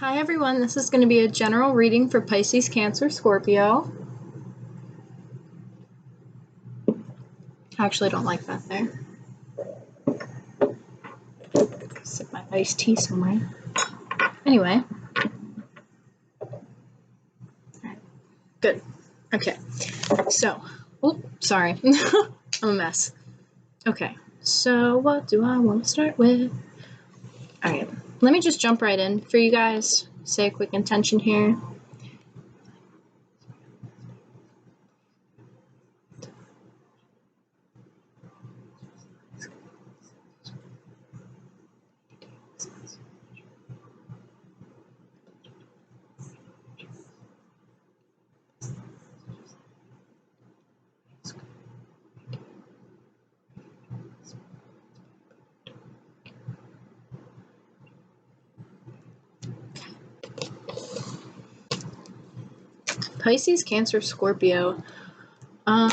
Hi everyone, this is going to be a general reading for Pisces, Cancer, Scorpio. I actually don't like that there. Sip my iced tea somewhere. Anyway. Good. Okay. So, sorry. I'm a mess. Okay. So, what do I want to start with? Alright. Let me just jump right in for you guys. Say a quick intention here. Pisces, Cancer, Scorpio. I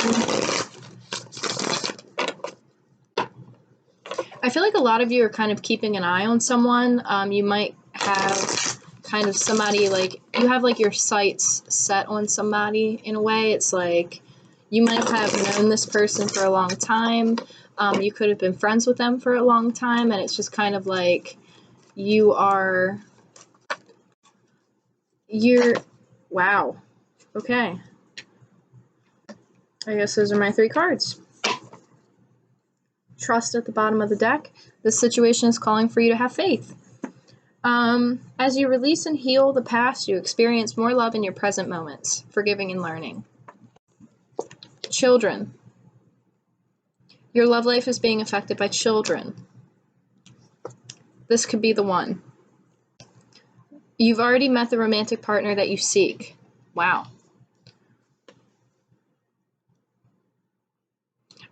feel like a lot of you are kind of keeping an eye on someone. You might have kind of somebody, like, you have like your sights set on somebody in a way. It's like you might have known this person for a long time. You could have been friends with them for a long time, and it's just kind of like wow. Okay. I guess those are my three cards. Trust at the bottom of the deck. This situation is calling for you to have faith. As you release and heal the past, you experience more love in your present moments, forgiving and learning. Children. Your love life is being affected by children. This could be the one. You've already met the romantic partner that you seek. Wow.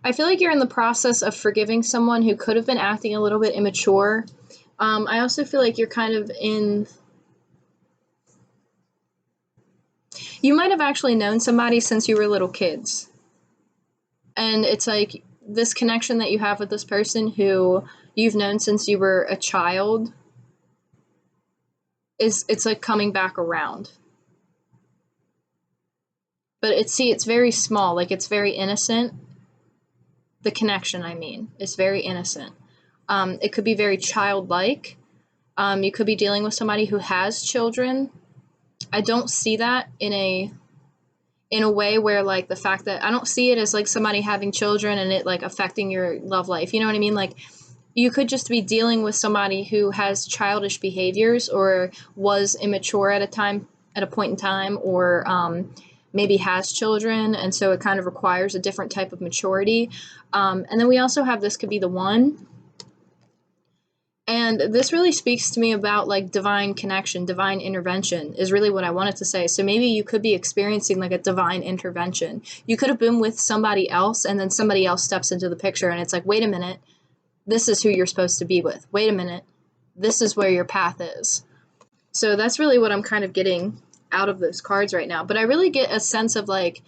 I feel like you're in the process of forgiving someone who could have been acting a little bit immature. I also feel like you're kind of you might have actually known somebody since you were little kids. And it's like this connection that you have with this person who you've known since you were a child it's like coming back around. But it's very small, like it's very innocent. The connection, I mean, is very innocent. It could be very childlike. You could be dealing with somebody who has children. I don't see that in a way where, like, the fact that I don't see it as like somebody having children and it like affecting your love life. You know what I mean? Like, you could just be dealing with somebody who has childish behaviors or was immature at a point in time, or maybe has children, and so it kind of requires a different type of maturity. And then we also have this could be the one. And this really speaks to me about like divine connection, divine intervention is really what I wanted to say. So maybe you could be experiencing like a divine intervention. You could have been with somebody else and then somebody else steps into the picture and it's like, wait a minute, this is who you're supposed to be with. Wait a minute, this is where your path is. So that's really what I'm kind of getting out of those cards right now. But I really get a sense of like,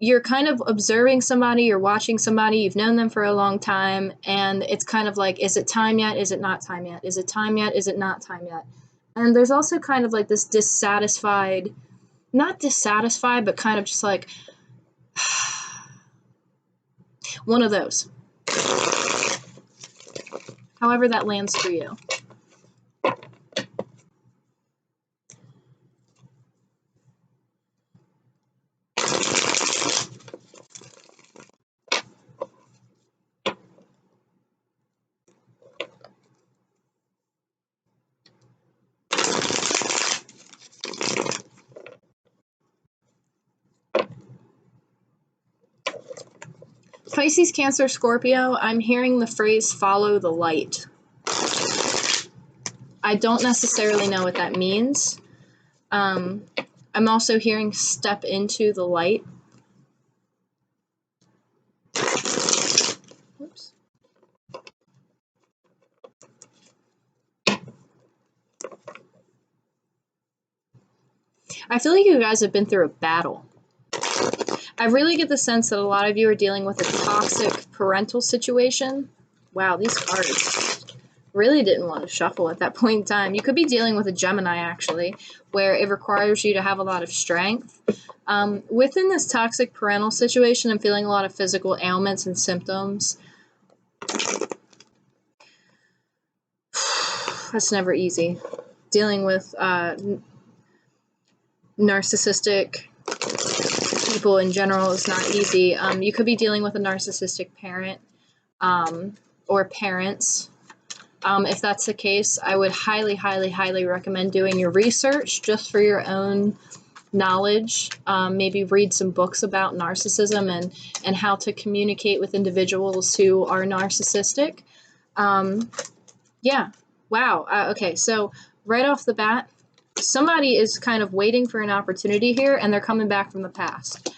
you're kind of observing somebody, you're watching somebody, you've known them for a long time, and it's kind of like, is it time yet? Is it not time yet? Is it time yet? Is it not time yet? And there's also kind of like this not dissatisfied, but kind of just like, one of those. However that lands for you. Pisces, Cancer, Scorpio, I'm hearing the phrase follow the light. I don't necessarily know what that means. I'm also hearing step into the light. Oops. I feel like you guys have been through a battle. I really get the sense that a lot of you are dealing with a toxic parental situation. Wow, these cards. really didn't want to shuffle at that point in time. You could be dealing with a Gemini, actually, where it requires you to have a lot of strength. Within this toxic parental situation, I'm feeling a lot of physical ailments and symptoms. That's never easy. Dealing with narcissistic people in general is not easy. You could be dealing with a narcissistic parent or parents. If that's the case, I would highly, highly, highly recommend doing your research just for your own knowledge. Maybe read some books about narcissism and how to communicate with individuals who are narcissistic. Yeah. Wow. Okay. So right off the bat, somebody is kind of waiting for an opportunity here, and they're coming back from the past.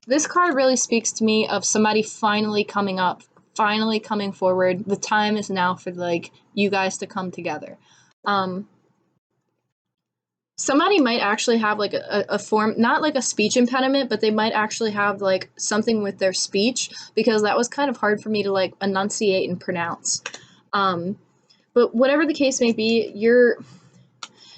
This card really speaks to me of somebody finally coming up, finally coming forward. The time is now for like you guys to come together. Somebody might actually have like a form, not like a speech impediment, but they might actually have like something with their speech, because that was kind of hard for me to like enunciate and pronounce. But whatever the case may be,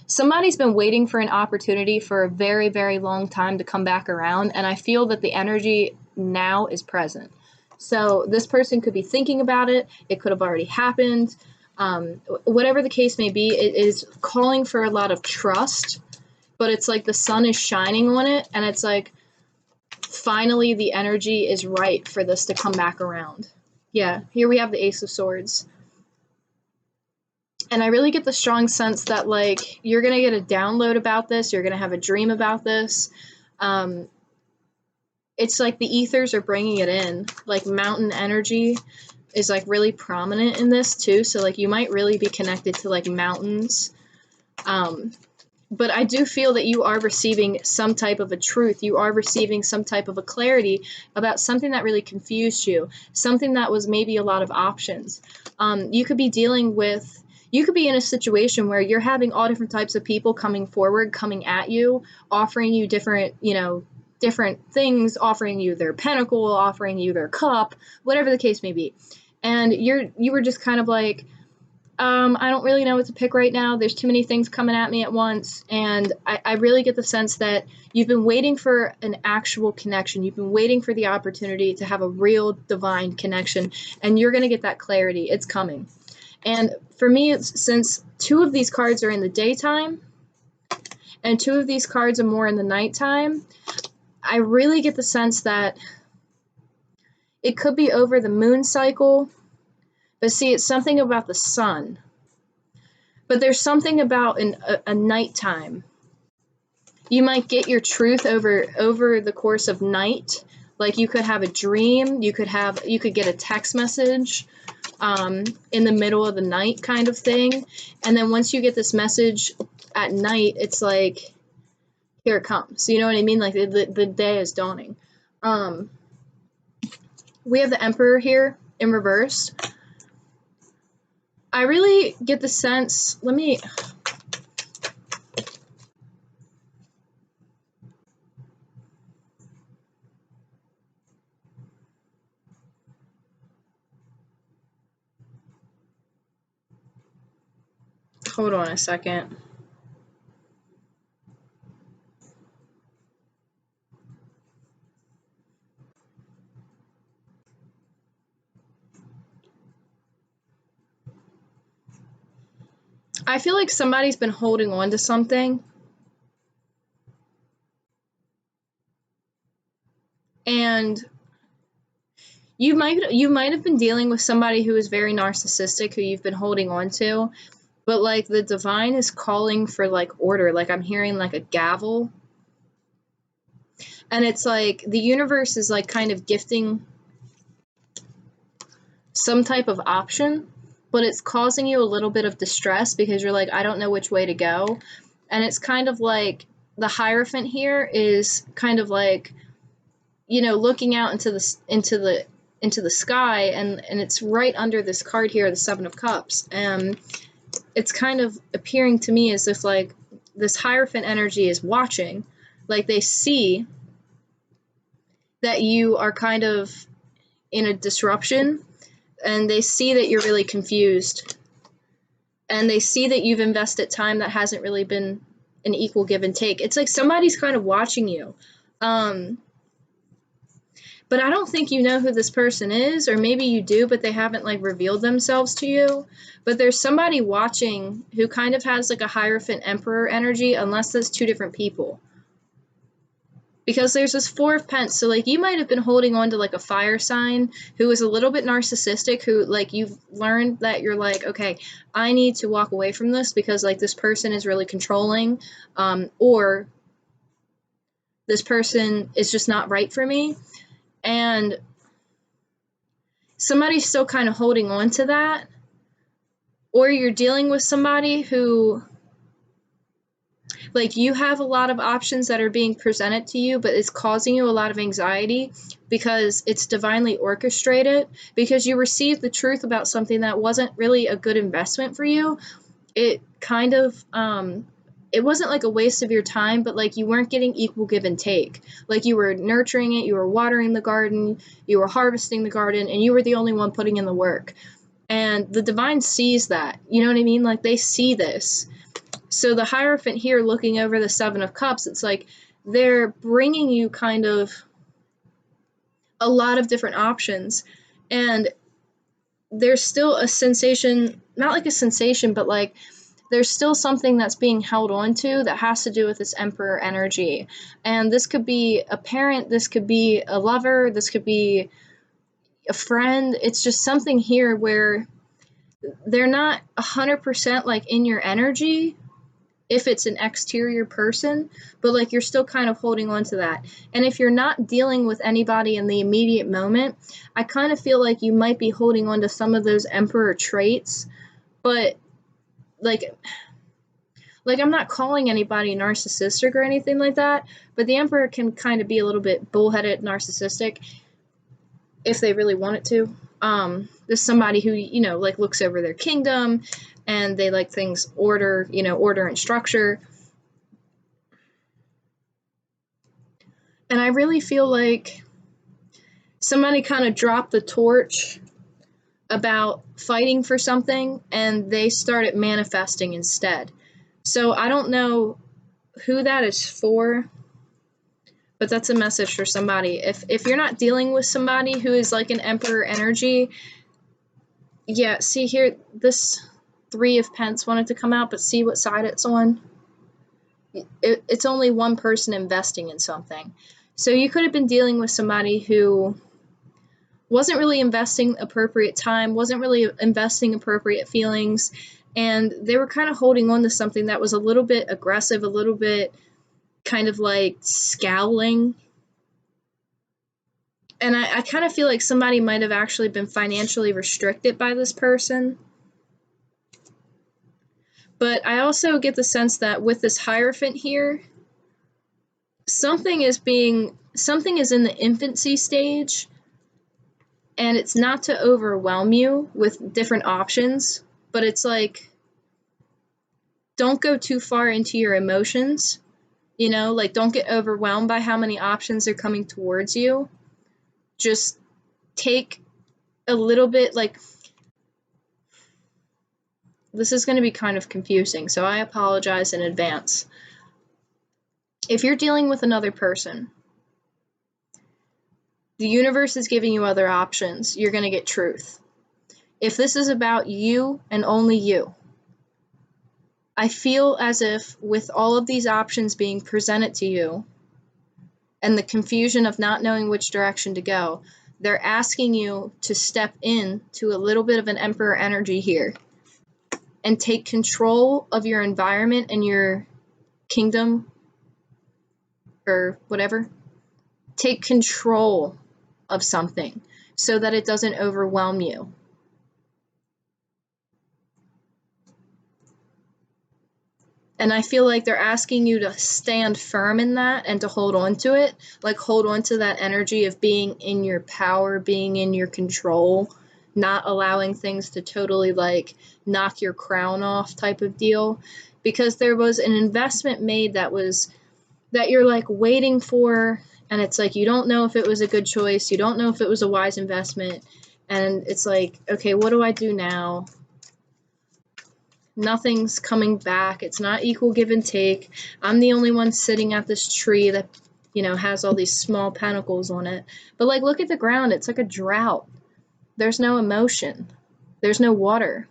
somebody's been waiting for an opportunity for a very, very long time to come back around, and I feel that the energy now is present. So this person could be thinking about it. It could have already happened. Whatever the case may be, it is calling for a lot of trust, but it's like the sun is shining on it, and it's like finally the energy is right for this to come back around. Yeah, here we have the Ace of Swords. And I really get the strong sense that, like, you're going to get a download about this. You're going to have a dream about this. It's like the ethers are bringing it in. Like, mountain energy is, like, really prominent in this, too. So, like, you might really be connected to, like, mountains. But I do feel that you are receiving some type of a truth. You are receiving some type of a clarity about something that really confused you. Something that was maybe a lot of options. You could be dealing with... You could be in a situation where you're having all different types of people coming forward, coming at you, offering you different, different things, offering you their pentacle, offering you their cup, whatever the case may be. And you were just kind of like, I don't really know what to pick right now. There's too many things coming at me at once. And I really get the sense that you've been waiting for an actual connection. You've been waiting for the opportunity to have a real divine connection. And you're going to get that clarity. It's coming. And for me, since two of these cards are in the daytime and two of these cards are more in the nighttime, I really get the sense that it could be over the moon cycle. But see, it's something about the sun. But there's something about a nighttime. You might get your truth over the course of night. Like, you could have a dream. You could get a text message. In the middle of the night kind of thing. And then once you get this message at night, it's like, here it comes. You know what I mean? Like, the day is dawning. We have the Emperor here in reverse. I really get the sense, hold on a second. I feel like somebody's been holding on to something. And you might have been dealing with somebody who is very narcissistic, who you've been holding on to. But, like, the divine is calling for, like, order. Like, I'm hearing, like, a gavel. And it's like the universe is, like, kind of gifting some type of option, but it's causing you a little bit of distress because you're like, I don't know which way to go. And it's kind of like the Hierophant here is kind of like, looking out into the sky, and it's right under this card here, the Seven of Cups. And it's kind of appearing to me as if, like, this Hierophant energy is watching. Like, they see that you are kind of in a disruption, and they see that you're really confused. and they see that you've invested time that hasn't really been an equal give and take. It's like somebody's kind of watching you. But I don't think you know who this person is, or maybe you do, but they haven't like revealed themselves to you. But there's somebody watching who kind of has like a Hierophant Emperor energy, unless that's two different people. Because there's this Four of Pence, so like you might have been holding on to like a fire sign who is a little bit narcissistic, who like you've learned that you're like, okay, I need to walk away from this because like this person is really controlling, or this person is just not right for me. And somebody's still kind of holding on to that, or you're dealing with somebody who, like, you have a lot of options that are being presented to you, but it's causing you a lot of anxiety because it's divinely orchestrated, because you received the truth about something that wasn't really a good investment for you. It kind of, it wasn't like a waste of your time, but like you weren't getting equal give and take. Like you were nurturing it, you were watering the garden, you were harvesting the garden, and you were the only one putting in the work. And the divine sees that, you know what I mean? Like they see this. So the Hierophant here looking over the Seven of Cups, it's like they're bringing you kind of a lot of different options. And there's still a sensation, not like a sensation, but like there's still something that's being held on to that has to do with this Emperor energy. And this could be a parent, this could be a lover, this could be a friend. It's just something here where they're not 100% like in your energy if it's an exterior person, but like you're still kind of holding on to that. And if you're not dealing with anybody in the immediate moment, I kind of feel like you might be holding on to some of those Emperor traits, but like I'm not calling anybody narcissistic or anything like that, but the Emperor can kind of be a little bit bullheaded, narcissistic, if they really want it to. There's somebody who, you know, like looks over their kingdom and they like things order, you know, order and structure. And I really feel like somebody kind of dropped the torch about fighting for something and they started manifesting instead. So I don't know who that is for, but that's a message for somebody. If you're not dealing with somebody who is like an Emperor energy, yeah, see here, this Three of Pence wanted to come out, but see what side it's on? It's only one person investing in something. So you could have been dealing with somebody who wasn't really investing appropriate time, wasn't really investing appropriate feelings, and they were kind of holding on to something that was a little bit aggressive, a little bit kind of like scowling. And I kind of feel like somebody might have actually been financially restricted by this person. But I also get the sense that with this Hierophant here, something is in the infancy stage, and it's not to overwhelm you with different options, but it's like, don't go too far into your emotions, you know, like don't get overwhelmed by how many options are coming towards you. Just take a little bit, like, this is going to be kind of confusing, so I apologize in advance. If you're dealing with another person, the universe is giving you other options. You're going to get truth. If this is about you and only you, I feel as if with all of these options being presented to you and the confusion of not knowing which direction to go, they're asking you to step in to a little bit of an Emperor energy here and take control of your environment and your kingdom or whatever. Take control of something so that it doesn't overwhelm you. And I feel like they're asking you to stand firm in that and to hold on to it, like hold on to that energy of being in your power, being in your control, not allowing things to totally like knock your crown off type of deal. Because there was an investment made that you're like waiting for, and it's like you don't know if it was a good choice, you don't know if it was a wise investment, and it's like, okay, what do I do now? Nothing's coming back. It's not equal give and take. I'm the only one sitting at this tree that, you know, has all these small pentacles on it. But like, look at the ground. It's like a drought. There's no emotion. There's no water.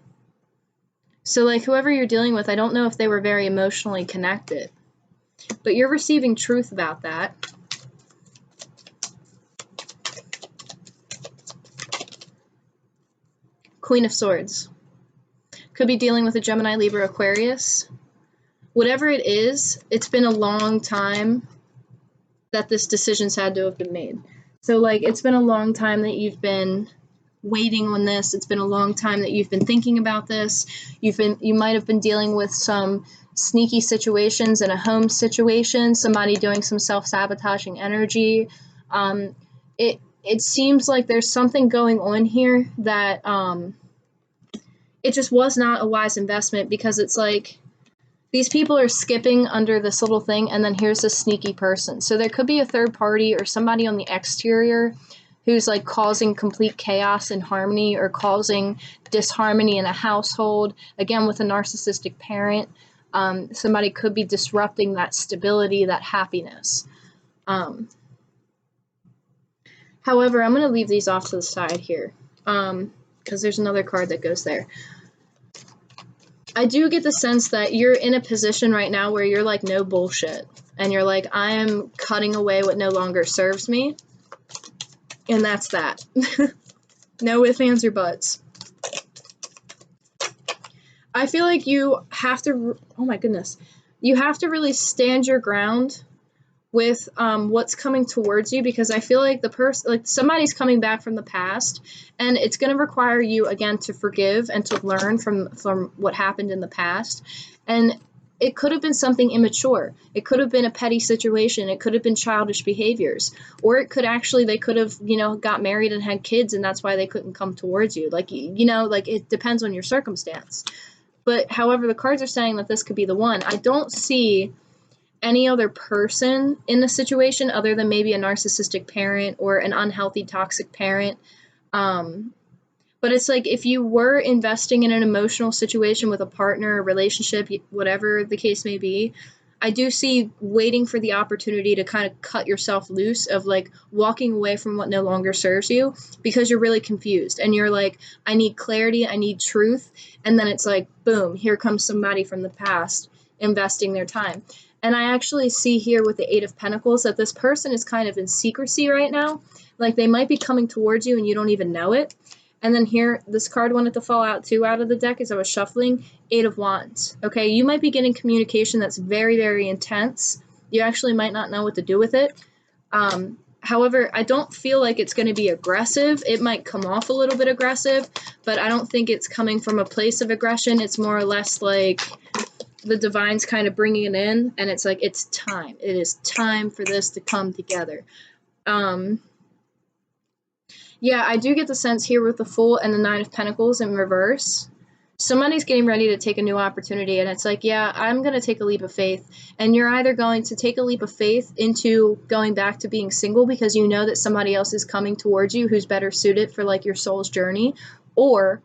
So like, whoever you're dealing with, I don't know if they were very emotionally connected. But you're receiving truth about that. Queen of Swords. Could be dealing with a Gemini, Libra, Aquarius. Whatever it is, it's been a long time that this decision's had to have been made. So like, it's been a long time that you've been waiting on this. It's been a long time that you've been thinking about this. You might have been dealing with some sneaky situations in a home situation, somebody doing some self-sabotaging energy. It seems like there's something going on here that it just was not a wise investment, because it's like these people are skipping under this little thing, and then here's this sneaky person. So there could be a third party or somebody on the exterior who's like causing complete chaos and harmony, or causing disharmony in a household. Again, with a narcissistic parent, somebody could be disrupting that stability, that happiness. However, I'm going to leave these off to the side here, because there's another card that goes there. I do get the sense that you're in a position right now where you're like, no bullshit. And you're like, I am cutting away what no longer serves me. And that's that. No ifs, ands, or buts. I feel like you have to, oh my goodness, you have to really stand your ground with what's coming towards you, because I feel like somebody's coming back from the past, and it's going to require you again to forgive and to learn from what happened in the past. And it could have been something immature. It could have been a petty situation. It could have been childish behaviors, or it could actually, they could have, you know, got married and had kids, and that's why they couldn't come towards you. Like, you know, like, it depends on your circumstance. But however, the cards are saying that this could be the one. I don't see any other person in the situation other than maybe a narcissistic parent or an unhealthy, toxic parent. But it's like, if you were investing in an emotional situation with a partner, a relationship, whatever the case may be, I do see waiting for the opportunity to kind of cut yourself loose, of like walking away from what no longer serves you, because you're really confused and you're like, I need clarity, I need truth. And then it's like, boom, here comes somebody from the past investing their time. And I actually see here with the Eight of Pentacles that this person is kind of in secrecy right now. Like, they might be coming towards you and you don't even know it. And then here, this card wanted to fall out too out of the deck as I was shuffling. Eight of Wands. Okay, you might be getting communication that's very, very intense. You actually might not know what to do with it. However, I don't feel like it's going to be aggressive. It might come off a little bit aggressive, but I don't think it's coming from a place of aggression. It's more or less like the divine's kind of bringing it in, and it's like, it's time. It is time for this to come together. Yeah, I do get the sense here with the Fool and the Nine of Pentacles in reverse. Somebody's getting ready to take a new opportunity, and it's like, yeah, I'm going to take a leap of faith. And you're either going to take a leap of faith into going back to being single because you know that somebody else is coming towards you who's better suited for like your soul's journey, or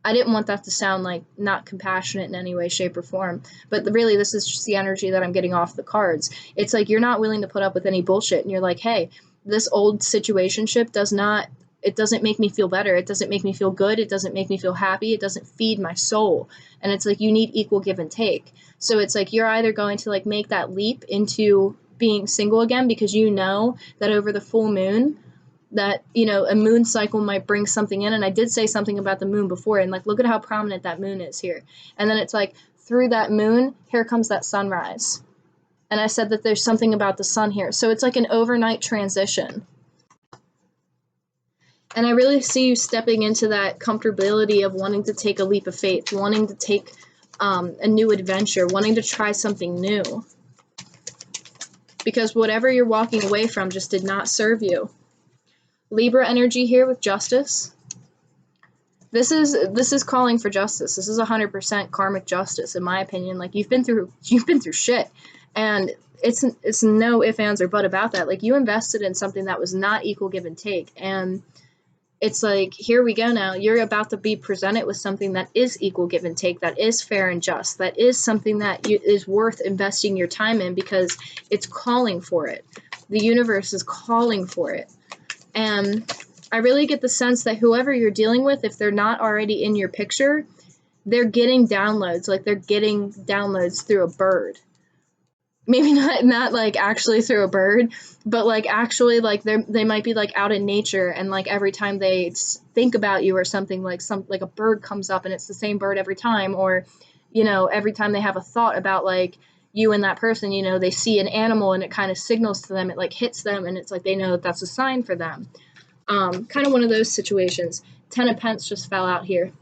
I didn't want that to sound like not compassionate in any way, shape, or form. But really, this is just the energy that I'm getting off the cards. It's like, you're not willing to put up with any bullshit. And you're like, hey, this old situationship doesn't make me feel better. It doesn't make me feel good. It doesn't make me feel happy. It doesn't feed my soul. And it's like, you need equal give and take. So it's like, you're either going to like make that leap into being single again, because you know that over the full moon, that, you know, a moon cycle might bring something in. And I did say something about the moon before, and like, look at how prominent that moon is here. And then it's like, through that moon, here comes that sunrise. And I said that there's something about the sun here. So it's like an overnight transition. And I really see you stepping into that comfortability of wanting to take a leap of faith, wanting to take a new adventure, wanting to try something new. Because whatever you're walking away from just did not serve you. Libra energy here with Justice. This is calling for justice. This is 100% karmic justice, in my opinion. Like, you've been through shit, and it's no ifs, ands, or but about that. Like, you invested in something that was not equal give and take, and it's like, here we go now. You're about to be presented with something that is equal give and take, that is fair and just, that is something that is worth investing your time in because it's calling for it. The universe is calling for it. And I really get the sense that whoever you're dealing with, if they're not already in your picture, they're getting downloads. Like they're getting downloads through a bird. Maybe not like actually through a bird, but like actually like they might be like out in nature, and like every time they think about you or something, like a bird comes up and it's the same bird every time. Or, you know, every time they have a thought about like you and that person, you know, they see an animal and it kind of signals to them, it like hits them, and it's like they know that that's a sign for them. Kind of one of those situations. 10 of Pentacles just fell out here.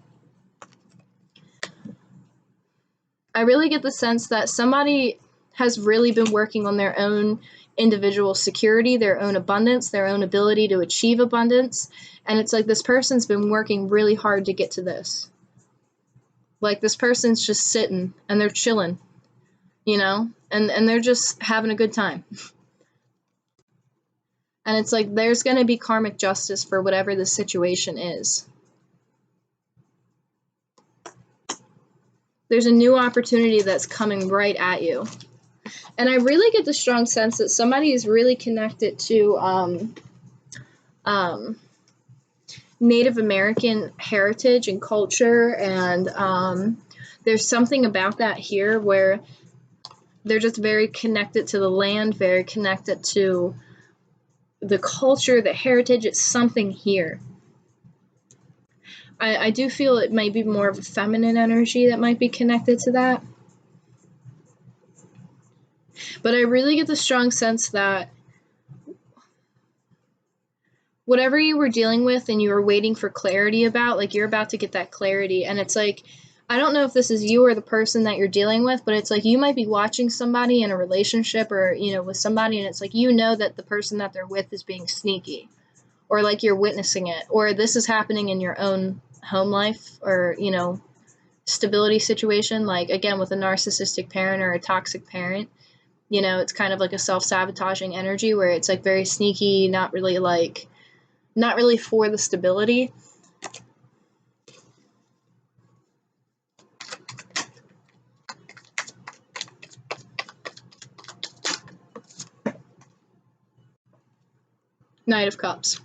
I really get the sense that somebody has really been working on their own individual security, their own abundance, their own ability to achieve abundance. And it's like this person's been working really hard to get to this. Like this person's just sitting and they're chilling, you know, and they're just having a good time. And it's like there's going to be karmic justice for whatever the situation is. There's a new opportunity that's coming right at you. And I really get the strong sense that somebody is really connected to Native American heritage and culture. And there's something about that here where they're just very connected to the land, very connected to the culture, the heritage. It's something here. I do feel it might be more of a feminine energy that might be connected to that. But I really get the strong sense that whatever you were dealing with and you were waiting for clarity about, like you're about to get that clarity. And it's like, I don't know if this is you or the person that you're dealing with, but it's like you might be watching somebody in a relationship or, you know, with somebody, and it's like, you know that the person that they're with is being sneaky, or like you're witnessing it, or this is happening in your own home life or, you know, stability situation. Like again, with a narcissistic parent or a toxic parent, you know, it's kind of like a self-sabotaging energy where it's like very sneaky, not really for the stability. Knight of Cups.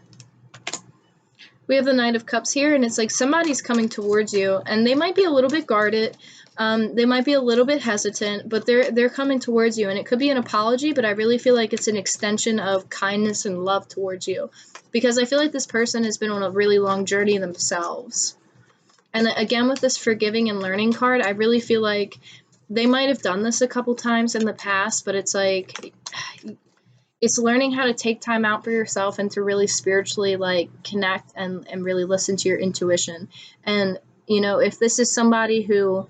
We have the Knight of Cups here, and it's like somebody's coming towards you, and they might be a little bit guarded. They might be a little bit hesitant, but they're coming towards you, and it could be an apology, but I really feel like it's an extension of kindness and love towards you, because I feel like this person has been on a really long journey themselves. And again, with this forgiving and learning card, I really feel like they might have done this a couple times in the past, but it's like it's learning how to take time out for yourself and to really spiritually like connect and really listen to your intuition. And, you know, if this is somebody who,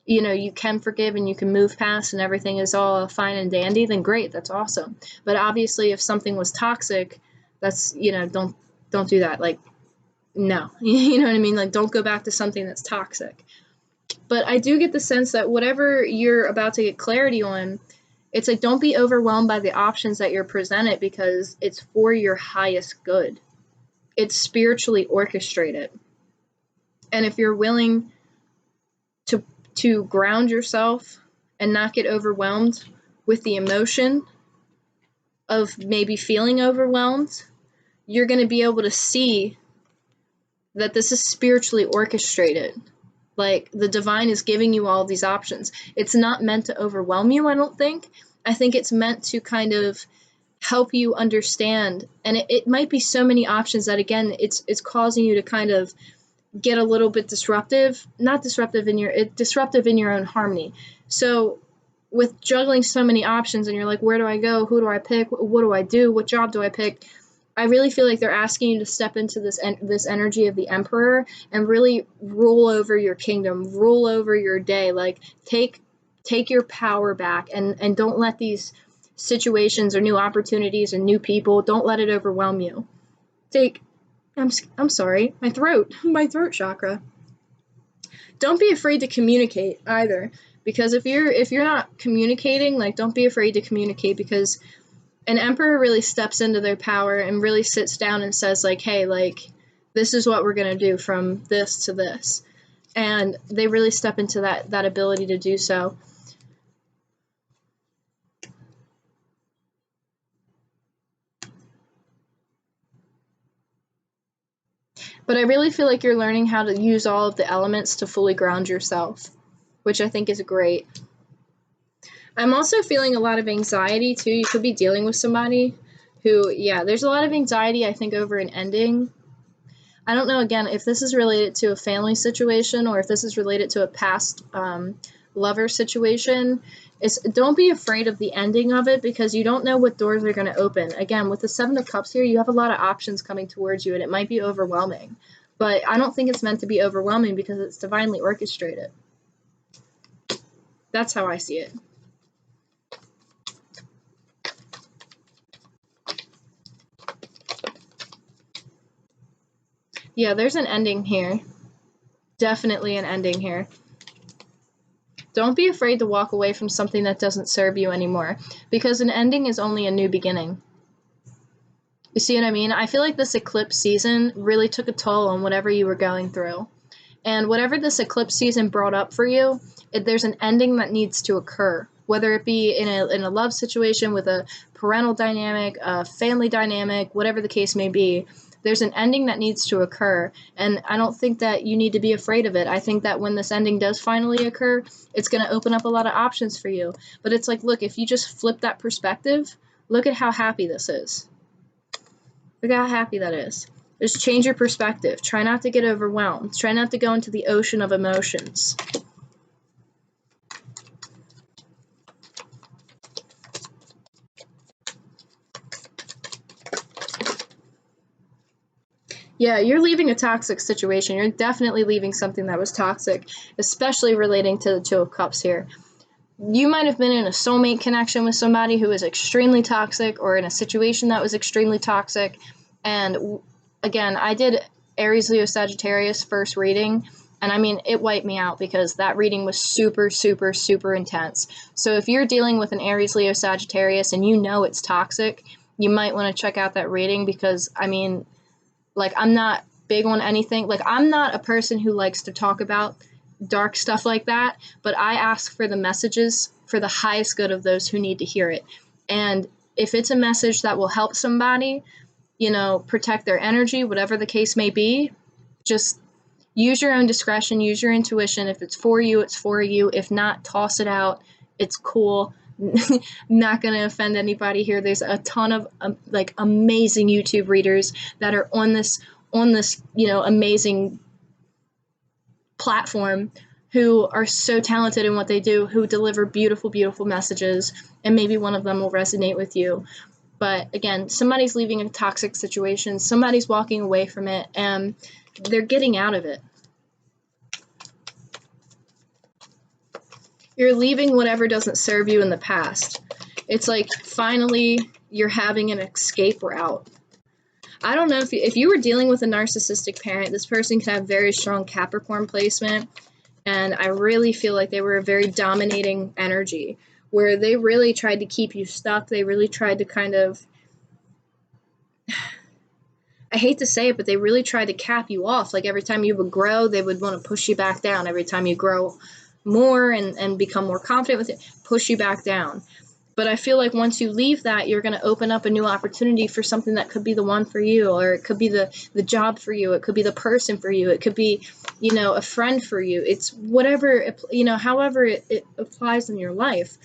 you know, you can forgive and you can move past and everything is all fine and dandy, then great, that's awesome. But obviously if something was toxic, that's, you know, don't do that. Like, no, you know what I mean? Like, don't go back to something that's toxic. But I do get the sense that whatever you're about to get clarity on, it's like, don't be overwhelmed by the options that you're presented, because it's for your highest good. It's spiritually orchestrated. And if you're willing to ground yourself and not get overwhelmed with the emotion of maybe feeling overwhelmed, you're going to be able to see that this is spiritually orchestrated. Like, the divine is giving you all these options. It's not meant to overwhelm you, I don't think. I think it's meant to kind of help you understand. And it might be so many options that, again, it's causing you to kind of get a little bit disruptive in your own harmony. So with juggling so many options and you're like, where do I go? Who do I pick? What do I do? What job do I pick? I really feel like they're asking you to step into this energy of the Emperor and really rule over your kingdom, rule over your day. Like, take your power back and don't let these situations or new opportunities and new people, don't let it overwhelm you. I'm sorry, my throat chakra. Don't be afraid to communicate either, because if you're not communicating, like, don't be afraid to communicate, because an emperor really steps into their power and really sits down and says, like, hey, like, This is what we're going to do from this to this. And they really step into that ability to do so. But I really feel like you're learning how to use all of the elements to fully ground yourself, which I think is great. I'm also feeling a lot of anxiety too. You could be dealing with somebody who, yeah, there's a lot of anxiety, I think, over an ending. I don't know, again, if this is related to a family situation or if this is related to a past lover situation. Don't be afraid of the ending of it, because you don't know what doors are going to open. Again, with the Seven of Cups here, you have a lot of options coming towards you, and it might be overwhelming. But I don't think it's meant to be overwhelming because it's divinely orchestrated. That's how I see it. Yeah, there's an ending here. Definitely an ending here. Don't be afraid to walk away from something that doesn't serve you anymore, because an ending is only a new beginning. You see what I mean? I feel like this eclipse season really took a toll on whatever you were going through. And whatever this eclipse season brought up for you, there's an ending that needs to occur, whether it be in a love situation with a parental dynamic, a family dynamic, whatever the case may be. There's an ending that needs to occur, and I don't think that you need to be afraid of it. I think that when this ending does finally occur, it's going to open up a lot of options for you. But it's like, look, if you just flip that perspective, look at how happy this is. Look at how happy that is. Just change your perspective. Try not to get overwhelmed. Try not to go into the ocean of emotions. Yeah, you're leaving a toxic situation. You're definitely leaving something that was toxic, especially relating to the Two of Cups here. You might have been in a soulmate connection with somebody who is extremely toxic, or in a situation that was extremely toxic. And again, I did Aries, Leo, Sagittarius first reading, and I mean, it wiped me out because that reading was super, super, super intense. So if you're dealing with an Aries, Leo, Sagittarius and you know it's toxic, you might want to check out that reading, because I mean, like, I'm not big on anything. Like, I'm not a person who likes to talk about dark stuff like that, but I ask for the messages for the highest good of those who need to hear it. And if it's a message that will help somebody, you know, protect their energy, whatever the case may be, just use your own discretion, use your intuition. If it's for you, it's for you. If not, toss it out. It's cool. Not going to offend anybody here. There's a ton of like amazing YouTube readers that are on this, you know, amazing platform, who are so talented in what they do, who deliver beautiful, beautiful messages, and maybe one of them will resonate with you. But again, somebody's leaving a toxic situation, somebody's walking away from it, and they're getting out of it. You're leaving whatever doesn't serve you in the past. It's like finally you're having an escape route. I don't know if you were dealing with a narcissistic parent, this person could have very strong Capricorn placement, and I really feel like they were a very dominating energy, where they really tried to keep you stuck. They really tried to kind of, I hate to say it, but they really tried to cap you off. Like, every time you would grow, they would want to push you back down. Every time you grow more and become more confident with it, push you back down. But I feel like once you leave that, you're going to open up a new opportunity for something that could be the one for you, or it could be the job for you. It could be the person for you. It could be, you know, a friend for you. It's whatever, you know, however it applies in your life.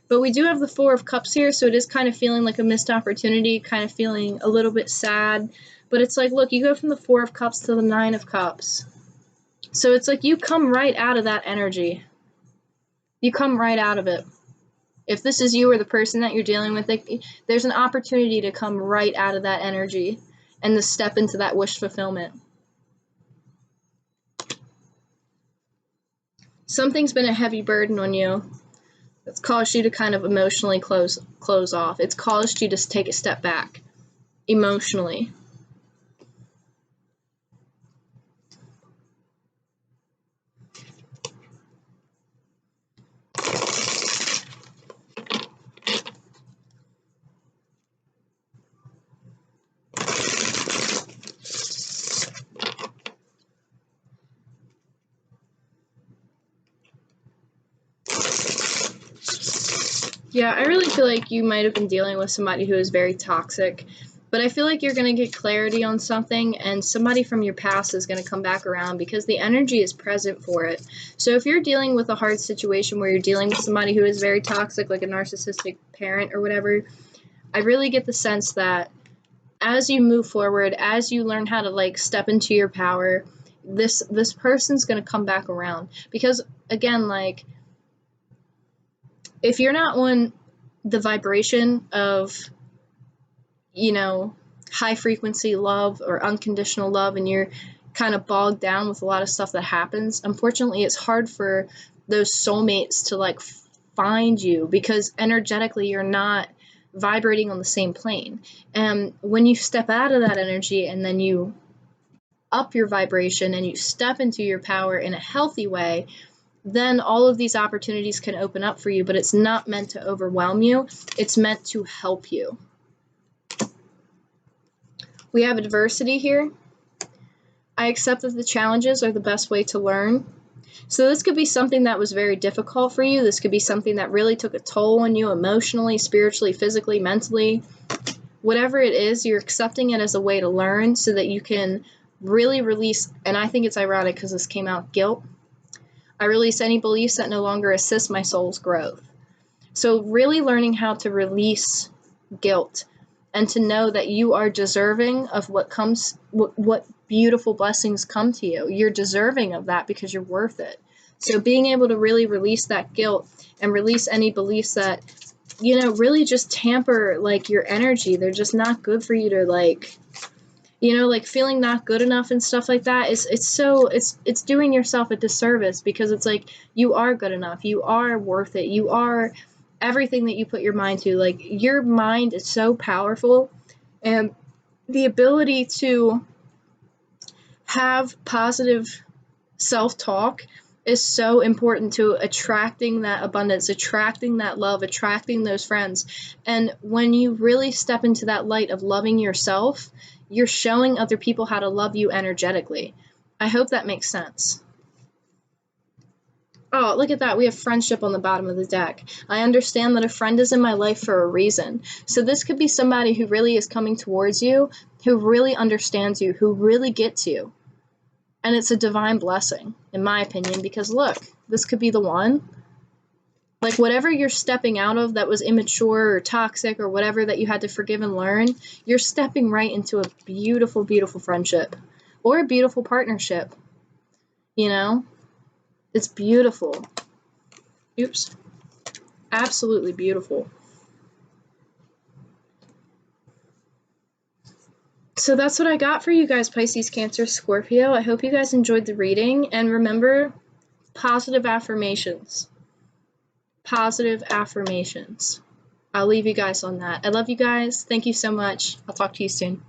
But we do have the Four of Cups here, so it is kind of feeling like a missed opportunity, kind of feeling a little bit sad. But it's like, look, you go from the Four of Cups to the Nine of Cups. So it's like you come right out of that energy. You come right out of it. If this is you or the person that you're dealing with, there's an opportunity to come right out of that energy and to step into that wish fulfillment. Something's been a heavy burden on you. It's caused you to kind of emotionally close off. It's caused you to take a step back emotionally. Yeah, I really feel like you might have been dealing with somebody who is very toxic, but I feel like you're going to get clarity on something, and somebody from your past is going to come back around because the energy is present for it. So if you're dealing with a hard situation where you're dealing with somebody who is very toxic, like a narcissistic parent or whatever, I really get the sense that as you move forward, as you learn how to like step into your power, this person's going to come back around. Because again, like, if you're not on the vibration of, you know, high frequency love or unconditional love, and you're kind of bogged down with a lot of stuff that happens, unfortunately it's hard for those soulmates to like find you, because energetically you're not vibrating on the same plane. And when you step out of that energy and then you up your vibration and you step into your power in a healthy way, then all of these opportunities can open up for you. But it's not meant to overwhelm you, it's meant to help you. We have adversity here. I accept that the challenges are the best way to learn. So this could be something that was very difficult for you. This could be something that really took a toll on you emotionally, spiritually, physically, mentally. Whatever it is, you're accepting it as a way to learn so that you can really release, and I think it's ironic because this came out, guilt. I release any beliefs that no longer assist my soul's growth. So really learning how to release guilt and to know that you are deserving of what comes, what beautiful blessings come to you. You're deserving of that because you're worth it. So being able to really release that guilt and release any beliefs that, you know, really just tamper like your energy. They're just not good for you to like, you know, like feeling not good enough and stuff like that is, it's doing yourself a disservice, because it's like, you are good enough, you are worth it, you are everything that you put your mind to. Like, your mind is so powerful, and the ability to have positive self-talk is so important to attracting that abundance, attracting that love, attracting those friends. And when you really step into that light of loving yourself, you're showing other people how to love you energetically. I hope that makes sense. Oh, look at that. We have friendship on the bottom of the deck. I understand that a friend is in my life for a reason. So this could be somebody who really is coming towards you, who really understands you, who really gets you. And it's a divine blessing, in my opinion, because look, this could be the one. Like, whatever you're stepping out of that was immature or toxic or whatever that you had to forgive and learn, you're stepping right into a beautiful, beautiful friendship or a beautiful partnership. You know? It's beautiful. Oops. Absolutely beautiful. So that's what I got for you guys, Pisces, Cancer, Scorpio. I hope you guys enjoyed the reading. And remember, positive affirmations. Positive affirmations. I'll leave you guys on that. I love you guys. Thank you so much. I'll talk to you soon.